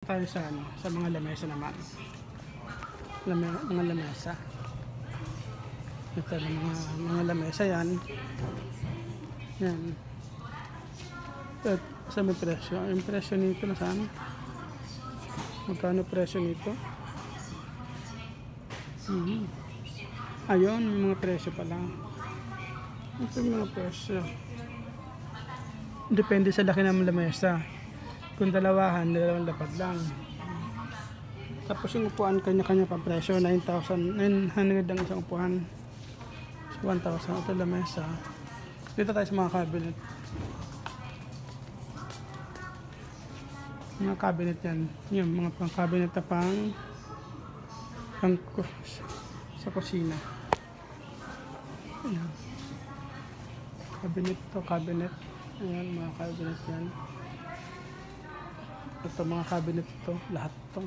Tayo sa ano, sa mga lamesa naman. Mga lamesa. Ito na mga lamesa yan. Yan. At sa may presyo. Yung presyo nito na saan? Magkano presyo nito? Ayun, yung mga presyo pa lang. Ito yung mga presyo. Depende sa laki ng lamesa. Kung dalawang lapad lang. Tapos yung upuan, kanya-kanya pa presyo. 9,900 ang isang upuan. So 1,000 ito lamesa. Dito tayo sa mga cabinet. Mga cabinet yan. Yung mga pang cabinet na pang sa kusina. Ayan. Cabinet to, cabinet. Ayan, mga cabinet yan. Ito mga cabinet to, lahat to.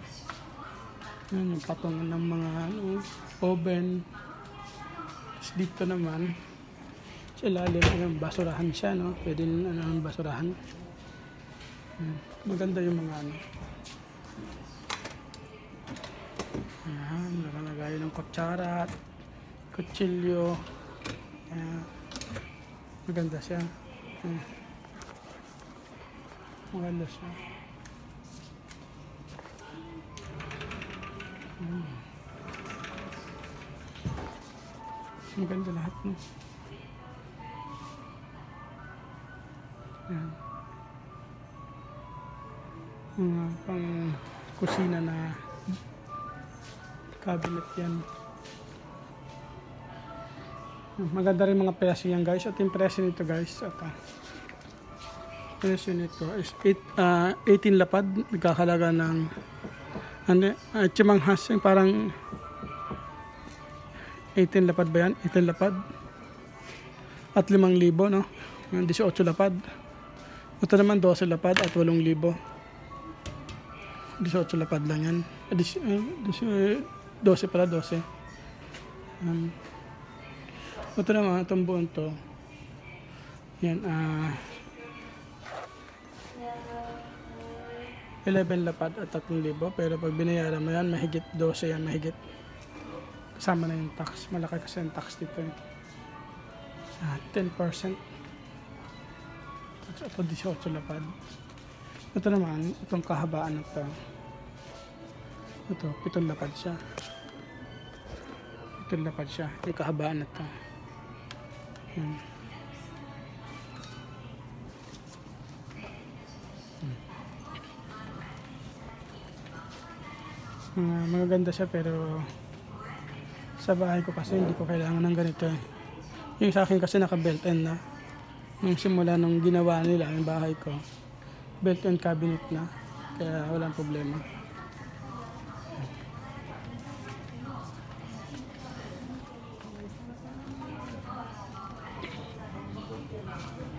Ayan, yung patungan ng mga oven. Tapos dito naman, sa ilalim, ayan, basurahan siya, no? Pwede ng basurahan. Ayan, maganda yung mga ano. Ayan, nakalagay ng kutsara, kutsilyo. Ayan, maganda siya. Ayan. Maganda siya. Maganda lahat, no? Ayan. Mga pang kusina na cabinet yan. Maganda rin mga presyo yan, guys. At yung presyo nito, guys, presyo nito is 18 lapad. Nagkakalaga ng chimanghas, yung parang 18 lapad ba yan? 18 lapad at 5,000, no? 18 lapad. Ito naman 12 lapad at 8,000. 18 lapad lang yan. 12 pala, 12. Ito naman, itong buong to yan, 11 lapad at 3,000. Pero pag binayaran mo yan, mahigit 12 yan, mahigit. Kasama na yung tax. Malaki kasi yung tax dito. 10%. Ito 18 lapad. Ito naman, itong kahabaan na ito. Ito, 7 lapad siya. 7 lapad siya. Yung kahabaan na ito. Magaganda siya, pero sa bahay ko kasi hindi ko kailangan ng ganito. Yung sa akin kasi naka built-in na. Nung simula nung ginawa nila yung bahay ko, built-in cabinet na. Kaya walang problema.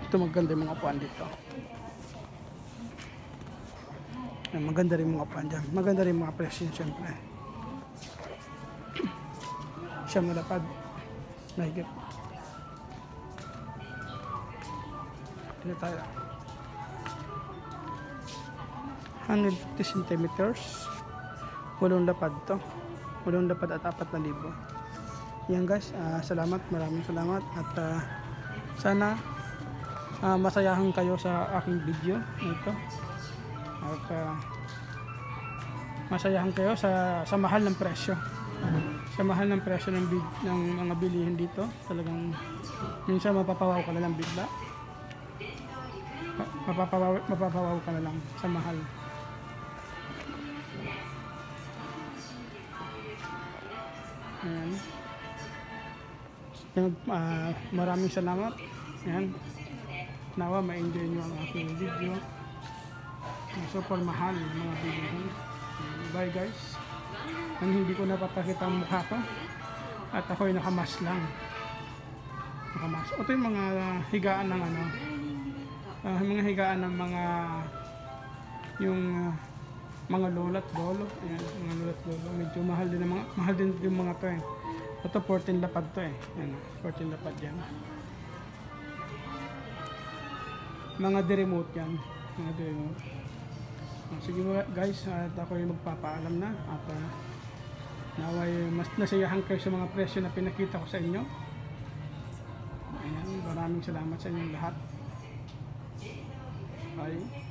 Ito maganda yung mga upuan dito. Maganda rin mga upuan dyan. Maganda rin mga presyo siyempre. Siyam na lapad. Mahigit. Dito tayo. 150 centimeters. 8 lapad to. 8 lapad at 4,000. Yan, guys. Salamat. Maraming salamat. At sana masayahan kayo sa aking video ito. At masayahan kayo sa mahal ng presyo. Sa mahal ng presyo ng mga bilihin dito. Talagang minsan mapapawaw ka na lang bigla. Mapapawaw ka na lang sa mahal. Ayan. Maraming salamat. Ayan. Nawa ma-enjoy nyo ang aking video. Super mahal mga bilihin. Bye, guys. Hindi ko napapakita ang mukha ko. At ako'y nakamas lang. Nakamas. Ito yung mga higaan ng mga higaan ng mga lola at lolo. Ayan, mga lola at lolo. Medyo mahal din yung mga to eh. Ito 14 lapad to eh. Ayan, 14 lapad yan. Mga de-remote yan. Mga de-remote. Sige guys, at ako yung magpapaalam na at naway mas nasiyahan kayo sa mga presyo na pinakita ko sa inyo. Ayan, maraming salamat sa inyong lahat. Bye.